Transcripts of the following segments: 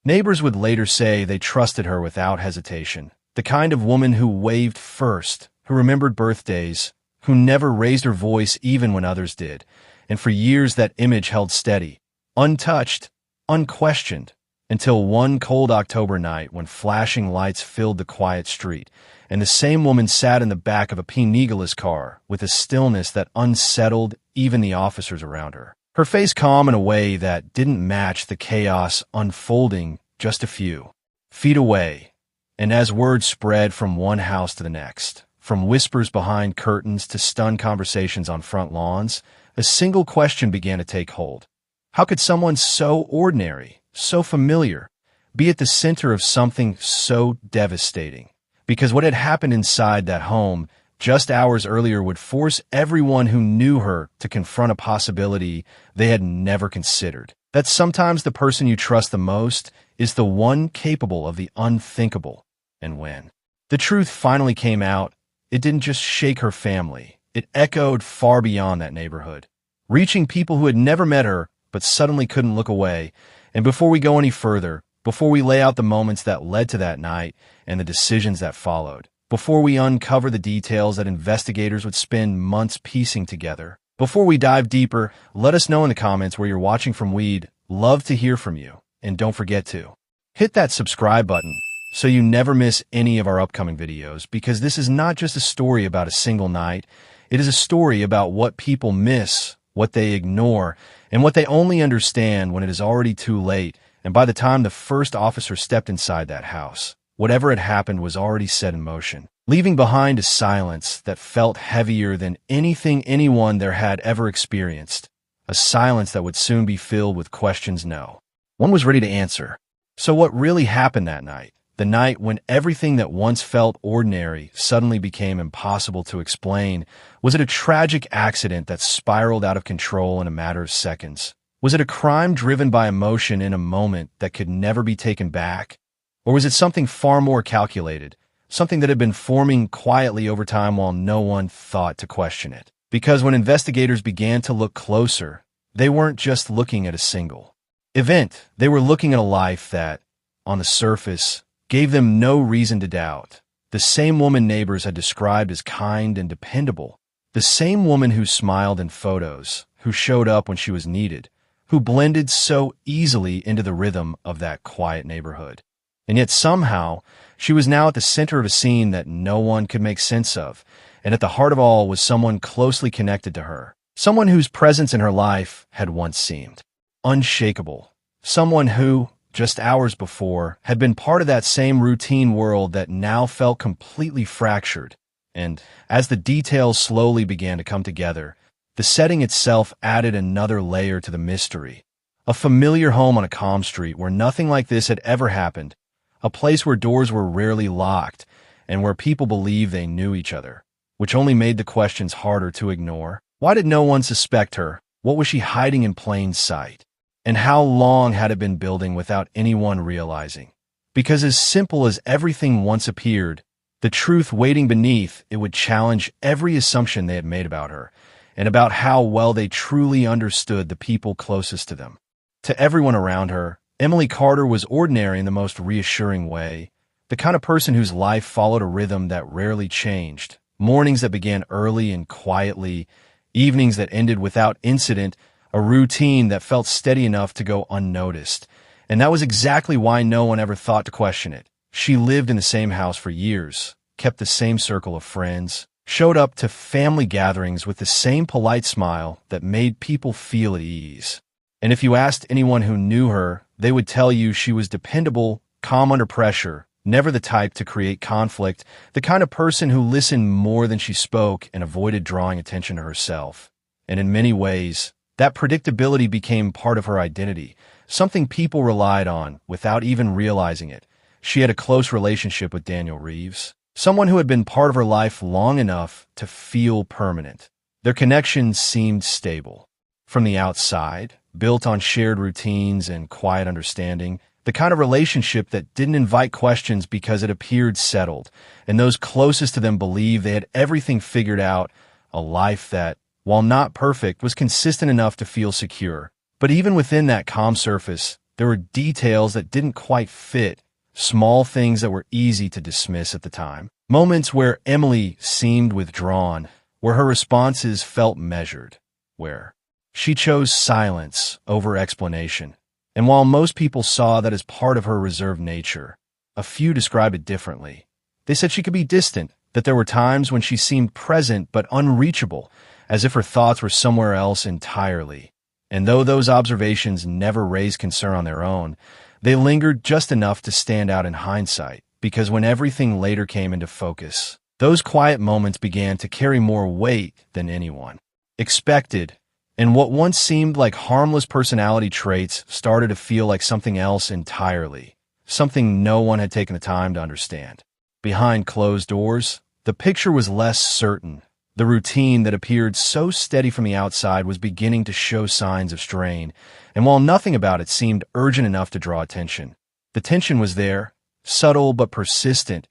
Neighbors would later say they trusted her without hesitation, the kind of woman who waved first, who remembered birthdays, who never raised her voice even when others did, and for years that image held steady, untouched, unquestioned, until one cold October night when flashing lights filled the quiet street, and the same woman sat in the back of a Pinigala's car with a stillness that unsettled even the officers around her. Her face calm in a way that didn't match the chaos unfolding just a few feet away. And as word spread from one house to the next, from whispers behind curtains to stunned conversations on front lawns, a single question began to take hold. How could someone so ordinary, so familiar, be at the center of something so devastating? Because what had happened inside that home just hours earlier would force everyone who knew her to confront a possibility they had never considered. That sometimes the person you trust the most is the one capable of the unthinkable. And when the truth finally came out, it didn't just shake her family. It echoed far beyond that neighborhood, reaching people who had never met her but suddenly couldn't look away. And before we go any further, before we lay out the moments that led to that night and the decisions that followed, before we uncover the details that investigators would spend months piecing together, before we dive deeper, let us know in the comments where you're watching from. We'd love to hear from you. And don't forget to hit that subscribe button so you never miss any of our upcoming videos, because this is not just a story about a single night. It is a story about what people miss, what they ignore, and what they only understand when it is already too late. And by the time the first officer stepped inside that house, whatever had happened was already set in motion, leaving behind a silence that felt heavier than anything anyone there had ever experienced, a silence that would soon be filled with questions no one was ready to answer. So what really happened that night? The night when everything that once felt ordinary suddenly became impossible to explain. Was it a tragic accident that spiraled out of control in a matter of seconds? Was it a crime driven by emotion in a moment that could never be taken back? Or was it something far more calculated, something that had been forming quietly over time while no one thought to question it? Because when investigators began to look closer, they weren't just looking at a single event. They were looking at a life that, on the surface, gave them no reason to doubt. The same woman neighbors had described as kind and dependable. The same woman who smiled in photos, who showed up when she was needed, who blended so easily into the rhythm of that quiet neighborhood. And yet somehow, she was now at the center of a scene that no one could make sense of, and at the heart of all was someone closely connected to her, someone whose presence in her life had once seemed unshakable, someone who, just hours before, had been part of that same routine world that now felt completely fractured. And as the details slowly began to come together, the setting itself added another layer to the mystery. A familiar home on a calm street where nothing like this had ever happened, a place where doors were rarely locked, and where people believed they knew each other, which only made the questions harder to ignore. Why did no one suspect her? What was she hiding in plain sight? And how long had it been building without anyone realizing? Because as simple as everything once appeared, the truth waiting beneath it would challenge every assumption they had made about her, and about how well they truly understood the people closest to them. To everyone around her, Emily Carter was ordinary in the most reassuring way, the kind of person whose life followed a rhythm that rarely changed, mornings that began early and quietly, evenings that ended without incident, a routine that felt steady enough to go unnoticed. And that was exactly why no one ever thought to question it. She lived in the same house for years, kept the same circle of friends, showed up to family gatherings with the same polite smile that made people feel at ease. And if you asked anyone who knew her, they would tell you she was dependable, calm under pressure, never the type to create conflict, the kind of person who listened more than she spoke and avoided drawing attention to herself. And in many ways, that predictability became part of her identity, something people relied on without even realizing it. She had a close relationship with Daniel Reeves, someone who had been part of her life long enough to feel permanent. Their connection seemed stable. From the outside, built on shared routines and quiet understanding, the kind of relationship that didn't invite questions because it appeared settled, and those closest to them believed they had everything figured out, a life that, while not perfect, was consistent enough to feel secure. But even within that calm surface, There were details that didn't quite fit, small things that were easy to dismiss at the time. Moments where Emily seemed withdrawn, where her responses felt measured, where she chose silence over explanation. And while most people saw that as part of her reserved nature, a few described it differently. They said she could be distant, that there were times when she seemed present but unreachable, as if her thoughts were somewhere else entirely. And though those observations never raised concern on their own, they lingered just enough to stand out in hindsight, because when everything later came into focus, those quiet moments began to carry more weight than anyone expected, and what once seemed like harmless personality traits started to feel like something else entirely, something no one had taken the time to understand. Behind closed doors, the picture was less certain. The routine that appeared so steady from the outside was beginning to show signs of strain, and while nothing about it seemed urgent enough to draw attention, the tension was there, subtle but persistent.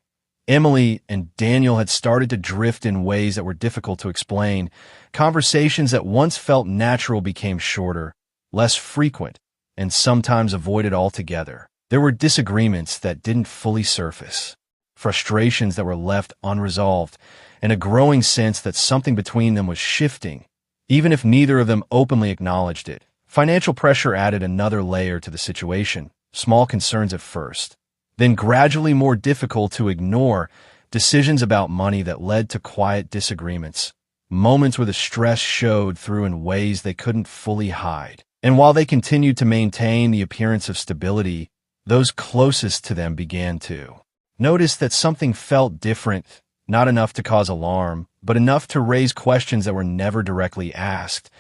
Emily and Daniel had started to drift in ways that were difficult to explain. Conversations that once felt natural became shorter, less frequent, and sometimes avoided altogether. There were disagreements that didn't fully surface, frustrations that were left unresolved, and a growing sense that something between them was shifting, even if neither of them openly acknowledged it. Financial pressure added another layer to the situation, small concerns at first, then gradually more difficult to ignore, decisions about money that led to quiet disagreements, moments where the stress showed through in ways they couldn't fully hide. And while they continued to maintain the appearance of stability, those closest to them began to notice that something felt different, not enough to cause alarm, but enough to raise questions that were never directly asked.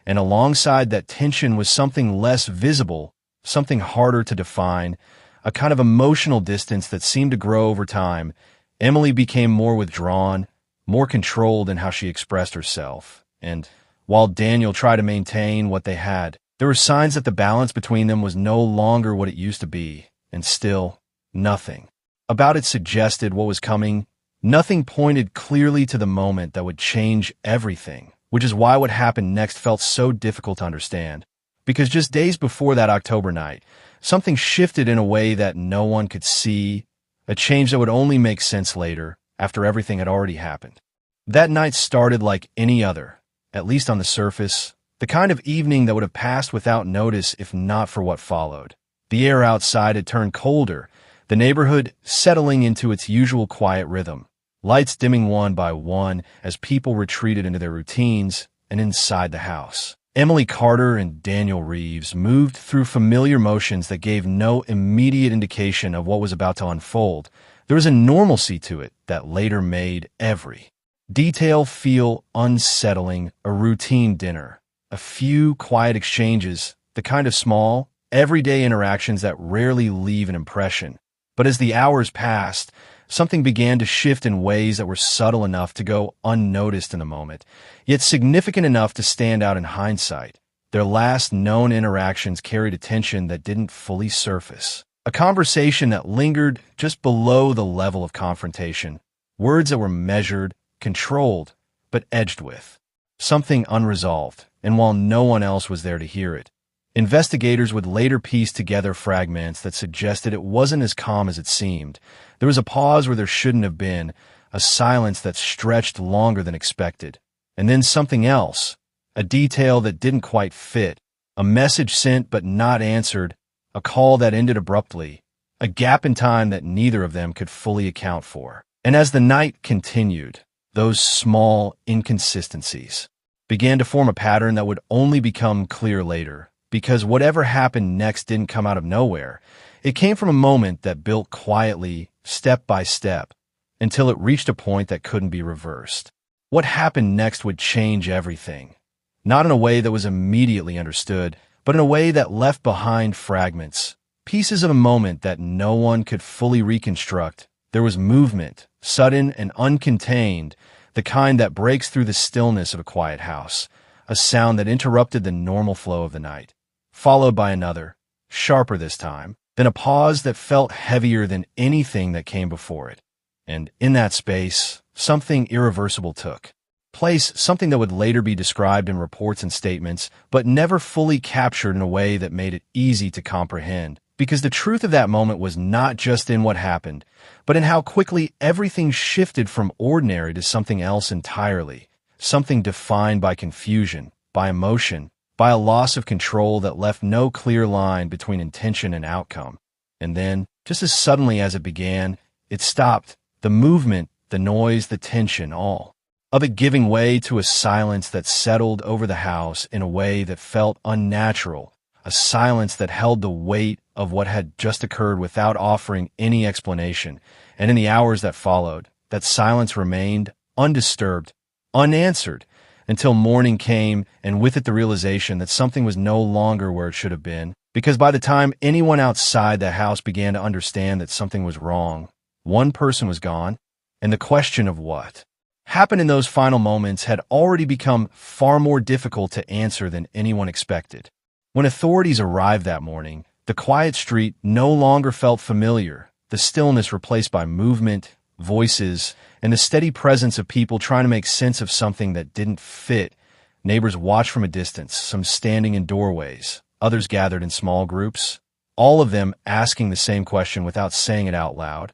And alongside that tension was something less visible, something harder to define, a kind of emotional distance that seemed to grow over time. Emily became more withdrawn, more controlled in how she expressed herself. And while Daniel tried to maintain what they had, there were signs that the balance between them was no longer what it used to be, and still, nothing about it suggested what was coming. Nothing pointed clearly to the moment that would change everything, which is why what happened next felt so difficult to understand. Because just days before that October night, something shifted in a way that no one could see, a change that would only make sense later, after everything had already happened. That night started like any other, at least on the surface, the kind of evening that would have passed without notice if not for what followed. The air outside had turned colder, the neighborhood settling into its usual quiet rhythm, lights dimming one by one as people retreated into their routines and inside the house. Emily Carter and Daniel Reeves moved through familiar motions that gave no immediate indication of what was about to unfold. There was a normalcy to it that later made every detail feel unsettling, a routine dinner, a few quiet exchanges, the kind of small, everyday interactions that rarely leave an impression. But as the hours passed, something began to shift in ways that were subtle enough to go unnoticed in the moment, yet significant enough to stand out in hindsight. Their last known interactions carried a tension that didn't fully surface, a conversation that lingered just below the level of confrontation, words that were measured, controlled, but edged with something unresolved, and while no one else was there to hear it, investigators would later piece together fragments that suggested it wasn't as calm as it seemed. There was a pause where there shouldn't have been, a silence that stretched longer than expected. And then something else, a detail that didn't quite fit, a message sent but not answered, a call that ended abruptly, a gap in time that neither of them could fully account for. And as the night continued, those small inconsistencies began to form a pattern that would only become clear later. Because whatever happened next didn't come out of nowhere. It came from a moment that built quietly, step by step, until it reached a point that couldn't be reversed. What happened next would change everything. Not in a way that was immediately understood, but in a way that left behind fragments, pieces of a moment that no one could fully reconstruct. There was movement, sudden and uncontained, the kind that breaks through the stillness of a quiet house, a sound that interrupted the normal flow of the night, followed by another, sharper this time, then a pause that felt heavier than anything that came before it. And in that space, something irreversible took place, something that would later be described in reports and statements, but never fully captured in a way that made it easy to comprehend. Because the truth of that moment was not just in what happened, but in how quickly everything shifted from ordinary to something else entirely, something defined by confusion, by emotion, by a loss of control that left no clear line between intention and outcome. And then, just as suddenly as it began, it stopped. The movement, the noise, the tension, all of it giving way to a silence that settled over the house in a way that felt unnatural, a silence that held the weight of what had just occurred without offering any explanation. And in the hours that followed, that silence remained undisturbed, unanswered, until morning came, and with it the realization that something was no longer where it should have been. Because by the time anyone outside the house began to understand that something was wrong, one person was gone, and the question of what happened in those final moments had already become far more difficult to answer than anyone expected. When authorities arrived that morning, the quiet street no longer felt familiar, the stillness replaced by movement, voices, and the steady presence of people trying to make sense of something that didn't fit. Neighbors watched from a distance, some standing in doorways, others gathered in small groups, all of them asking the same question without saying it out loud.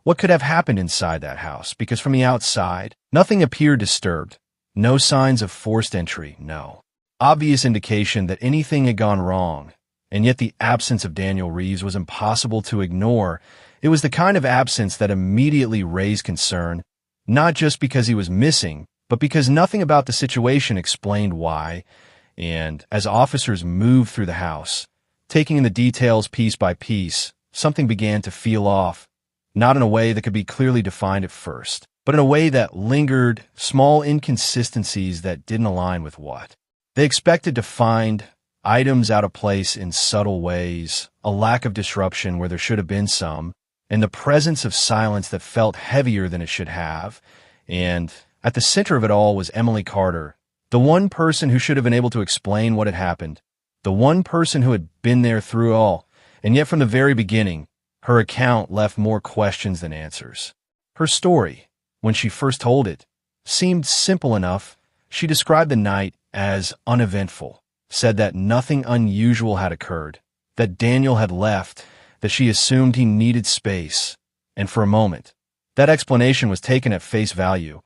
What could have happened inside that house? Because from the outside, nothing appeared disturbed. No signs of forced entry, no obvious indication that anything had gone wrong. And yet the absence of Daniel Reeves was impossible to ignore. It was the kind of absence that immediately raised concern, not just because he was missing, but because nothing about the situation explained why. And as officers moved through the house, taking in the details piece by piece, something began to feel off, not in a way that could be clearly defined at first, but in a way that lingered, small inconsistencies that didn't align with what they expected to find, items out of place in subtle ways, a lack of disruption where there should have been some, and the presence of silence that felt heavier than it should have. And at the center of it all was Emily Carter, the one person who should have been able to explain what had happened, the one person who had been there through it all. And yet from the very beginning, her account left more questions than answers. Her story, when she first told it, seemed simple enough. She described the night as uneventful, said that nothing unusual had occurred, that Daniel had left, that she assumed he needed space. And for a moment, that explanation was taken at face value.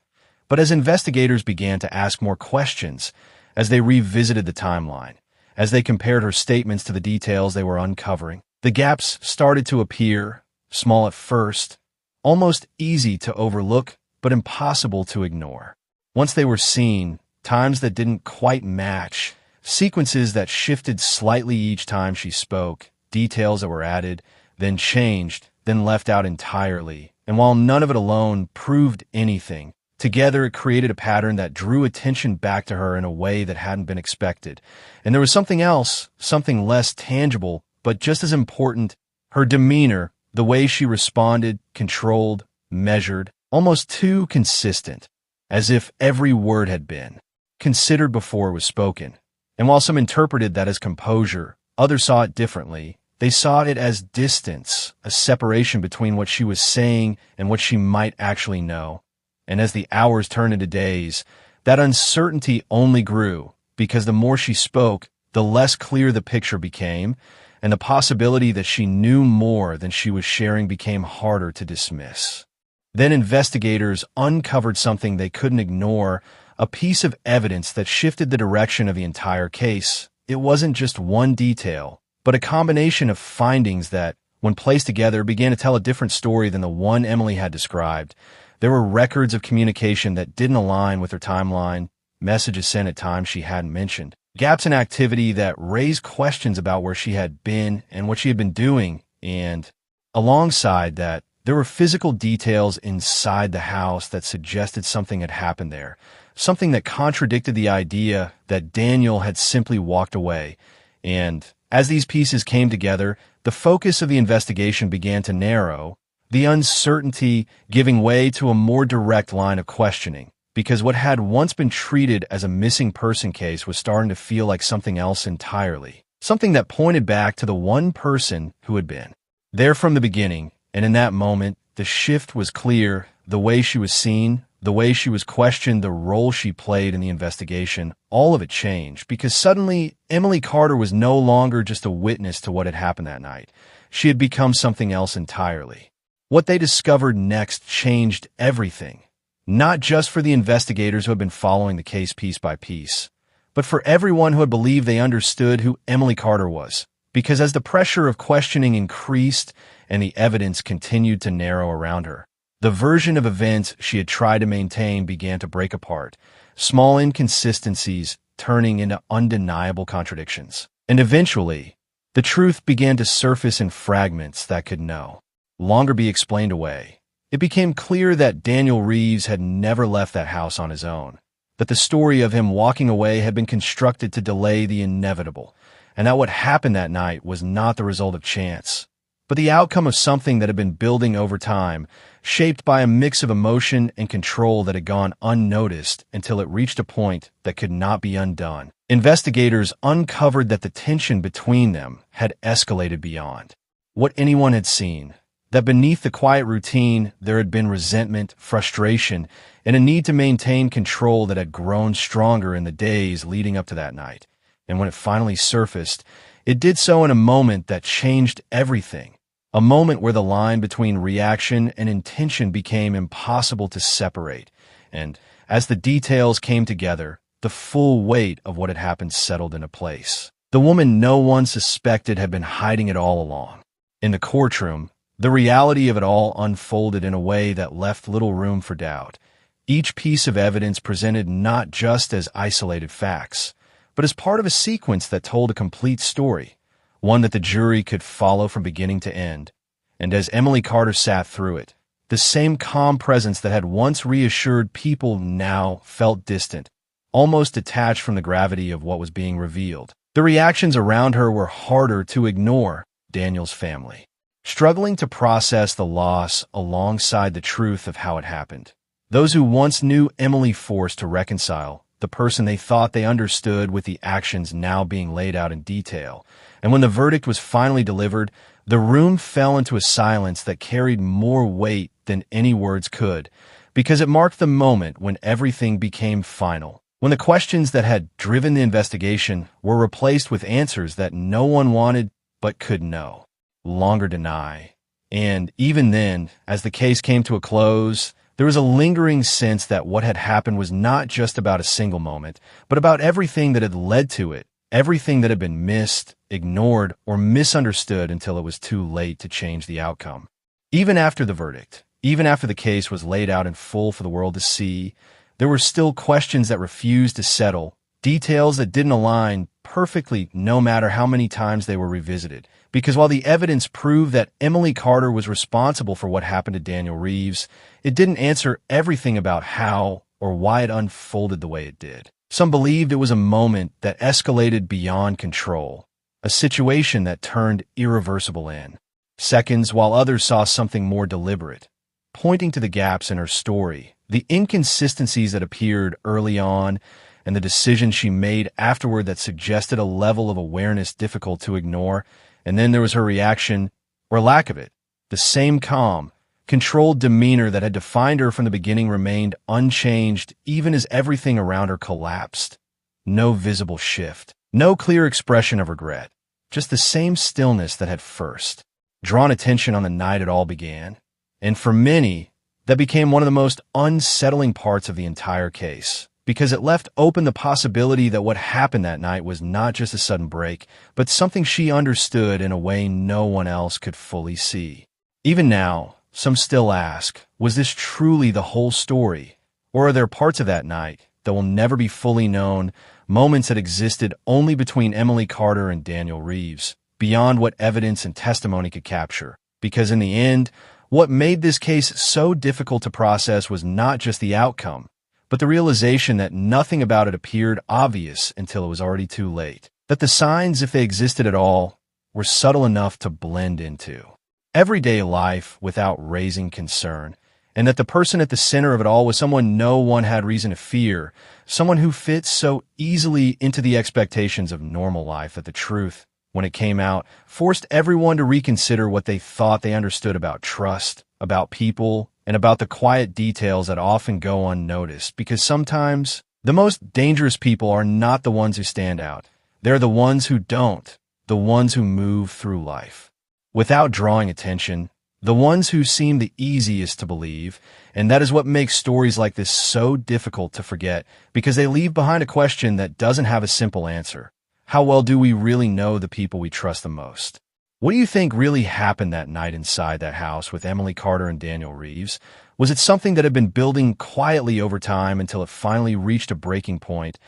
But as investigators began to ask more questions, as they revisited the timeline, as they compared her statements to the details they were uncovering, the gaps started to appear, small at first, almost easy to overlook, but impossible to ignore. Once they were seen, times that didn't quite match, sequences that shifted slightly each time she spoke, details that were added, then changed, then left out entirely. And while none of it alone proved anything, together it created a pattern that drew attention back to her in a way that hadn't been expected. And there was something else, something less tangible, but just as important, her demeanor, the way she responded, controlled, measured, almost too consistent, as if every word had been considered before it was spoken. And while some interpreted that as composure, others saw it differently. They saw it as distance, a separation between what she was saying and what she might actually know. And as the hours turned into days, that uncertainty only grew, because the more she spoke, the less clear the picture became, and the possibility that she knew more than she was sharing became harder to dismiss. Then investigators uncovered something they couldn't ignore, a piece of evidence that shifted the direction of the entire case. It wasn't just one detail, but a combination of findings that, when placed together, began to tell a different story than the one Emily had described. There were records of communication that didn't align with her timeline, messages sent at times she hadn't mentioned, gaps in activity that raised questions about where she had been and what she had been doing, and alongside that, there were physical details inside the house that suggested something had happened there, something that contradicted the idea that Daniel had simply walked away. And as these pieces came together, the focus of the investigation began to narrow, the uncertainty giving way to a more direct line of questioning, because what had once been treated as a missing person case was starting to feel like something else entirely, something that pointed back to the one person who had been there from the beginning. And in that moment, the shift was clear. The way she was seen, the way she was questioned, the role she played in the investigation, all of it changed because suddenly Emily Carter was no longer just a witness to what had happened that night. She had become something else entirely. What they discovered next changed everything, not just for the investigators who had been following the case piece by piece, but for everyone who had believed they understood who Emily Carter was. Because as the pressure of questioning increased and the evidence continued to narrow around her, the version of events she had tried to maintain began to break apart, small inconsistencies turning into undeniable contradictions. And eventually, the truth began to surface in fragments that could no longer be explained away. It became clear that Daniel Reeves had never left that house on his own, that the story of him walking away had been constructed to delay the inevitable, and that what happened that night was not the result of chance, but the outcome of something that had been building over time, shaped by a mix of emotion and control that had gone unnoticed until it reached a point that could not be undone. Investigators uncovered that the tension between them had escalated beyond what anyone had seen, that beneath the quiet routine there had been resentment, frustration, and a need to maintain control that had grown stronger in the days leading up to that night. And when it finally surfaced, it did so in a moment that changed everything. A moment where the line between reaction and intention became impossible to separate. And as the details came together, the full weight of what had happened settled into place. The woman no one suspected had been hiding it all along. In the courtroom, the reality of it all unfolded in a way that left little room for doubt. Each piece of evidence presented not just as isolated facts, but as part of a sequence that told a complete story, one that the jury could follow from beginning to end. And as Emily Carter sat through it, the same calm presence that had once reassured people now felt distant, almost detached from the gravity of what was being revealed. The reactions around her were harder to ignore. Daniel's family, struggling to process the loss alongside the truth of how it happened. Those who once knew Emily forced to reconcile the person they thought they understood with the actions now being laid out in detail. And when the verdict was finally delivered, the room fell into a silence that carried more weight than any words could, because it marked the moment when everything became final, when the questions that had driven the investigation were replaced with answers that no one wanted but could no longer deny. And even then, as the case came to a close, there was a lingering sense that what had happened was not just about a single moment, but about everything that had led to it, everything that had been missed, ignored, or misunderstood until it was too late to change the outcome. Even after the verdict, even after the case was laid out in full for the world to see, there were still questions that refused to settle, details that didn't align perfectly no matter how many times they were revisited. Because while the evidence proved that Emily Carter was responsible for what happened to Daniel Reeves, it didn't answer everything about how or why it unfolded the way it did. Some believed it was a moment that escalated beyond control, a situation that turned irreversible in seconds, while others saw something more deliberate, pointing to the gaps in her story, the inconsistencies that appeared early on, and the decisions she made afterward that suggested a level of awareness difficult to ignore. And then there was her reaction, or lack of it. The same calm, controlled demeanor that had defined her from the beginning remained unchanged even as everything around her collapsed. No visible shift, no clear expression of regret, just the same stillness that had first drawn attention on the night it all began. And for many, that became one of the most unsettling parts of the entire case, because it left open the possibility that what happened that night was not just a sudden break, but something she understood in a way no one else could fully see. Even now, some still ask, was this truly the whole story? Or are there parts of that night that will never be fully known, moments that existed only between Emily Carter and Daniel Reeves, beyond what evidence and testimony could capture? Because in the end, what made this case so difficult to process was not just the outcome, but the realization that nothing about it appeared obvious until it was already too late. That the signs, if they existed at all, were subtle enough to blend into everyday life without raising concern, and that the person at the center of it all was someone no one had reason to fear, someone who fit so easily into the expectations of normal life that the truth, when it came out, forced everyone to reconsider what they thought they understood about trust, about people, and about the quiet details that often go unnoticed, because sometimes the most dangerous people are not the ones who stand out. They're the ones who don't, the ones who move through life without drawing attention, the ones who seem the easiest to believe. And that is what makes stories like this so difficult to forget, because they leave behind a question that doesn't have a simple answer. How well do we really know the people we trust the most? What do you think really happened that night inside that house with Emily Carter and Daniel Reeves? Was it something that had been building quietly over time until it finally reached a breaking point?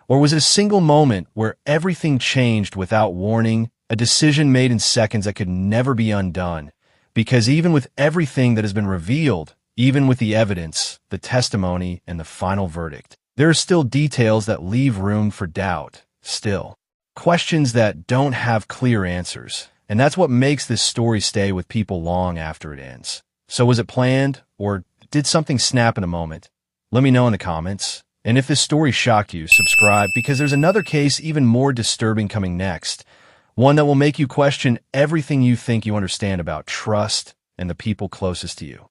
Or was it a single moment where everything changed without warning, a decision made in seconds that could never be undone? Because even with everything that has been revealed, even with the evidence, the testimony, and the final verdict, there are still details that leave room for doubt, still. Questions that don't have clear answers. And that's what makes this story stay with people long after it ends. So was it planned, or did something snap in a moment? Let me know in the comments. And if this story shocked you, subscribe, because there's another case even more disturbing coming next. One that will make you question everything you think you understand about trust and the people closest to you.